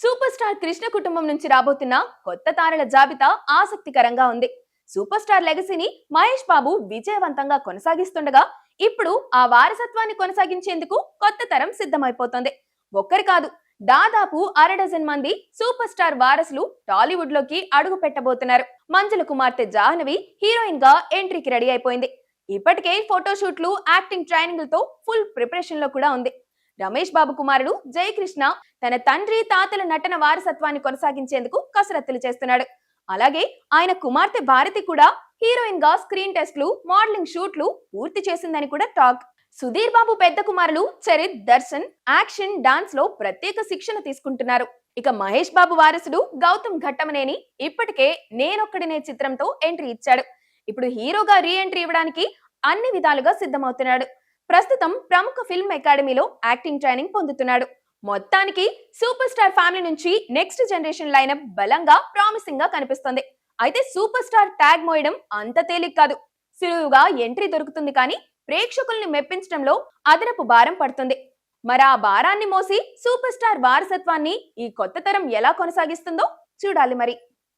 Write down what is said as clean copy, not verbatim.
Super star Krishna కుటుంబం నుంచి రాబోతున్న కొత్త తారల జాబితా ఆసక్తికరంగా ఉంది. సూపర్ స్టార్ లెగసీని మహేష్ బాబు విజయవంతంగా కొనసాగిస్తుండగా ఇప్పుడు ఆ వారసత్వాన్ని కొనసాగించేందుకు కొత్త తరం సిద్ధమైపోతోంది. ఒక్కరి కాదు, దాదాపు అరడజన్ మంది సూపర్ స్టార్ వారసులు టాలీవుడ్ లోకి అడుగు పెట్టబోతున్నారు. మంజుల కుమార్తె జాహ్నవి హీరోయిన్ గా ఎంట్రీకి రెడీ అయిపోయింది. ఇప్పటికే ఫోటోషూట్లు, యాక్టింగ్ ట్రైనింగ్లతో ఫుల్ ప్రిపరేషన్ లో కూడా ఉంది. రమేష్ బాబు కుమారుడు జయకృష్ణ తన తండ్రి తాతల నటన వారసత్వాన్ని కొనసాగించేందుకు కసరత్తులు చేస్తున్నాడు. అలాగే ఆయన కుమార్తె భారతి కూడా హీరోయిన్ గా స్క్రీన్ టెస్ట్లు, మోడలింగ్ షూట్లు పూర్తి చేసిందని కూడా టాక్. సుధీర్ బాబు పెద్ద కుమారులు చరిత్, దర్శన్ యాక్షన్, డాన్స్ లో ప్రత్యేక శిక్షణ తీసుకుంటున్నారు. ఇక మహేష్ బాబు వారసుడు గౌతమ్ ఘట్టమనేని ఇప్పటికే నేనొక్కడినే చిత్రంతో ఎంట్రీ ఇచ్చాడు. ఇప్పుడు హీరోగా రీ ఎంట్రీ ఇవ్వడానికి అన్ని విధాలుగా సిద్ధమవుతున్నాడు. ప్రస్తుతం ప్రముఖ ఫిల్మ్ అకాడమీలో యాక్టింగ్ ట్రైనింగ్ పొందుతున్నాడు. మొత్తానికి సూపర్ స్టార్ ఫ్యామిలీ నుంచి నెక్స్ట్ జనరేషన్ లైనప్ బలంగా, ప్రామిసింగ్ గా కనిపిస్తుంది. అయితే సూపర్ స్టార్ ట్యాగ్ మోయడం అంత తేలిక కాదు. సులువుగా ఎంట్రీ దొరుకుతుంది, కానీ ప్రేక్షకుల్ని మెప్పించడంలో అదనపు భారం పడుతుంది. మరి ఆ భారాన్ని మోసి సూపర్ స్టార్ వారసత్వాన్ని ఈ కొత్త తరం ఎలా కొనసాగిస్తుందో చూడాలి మరి.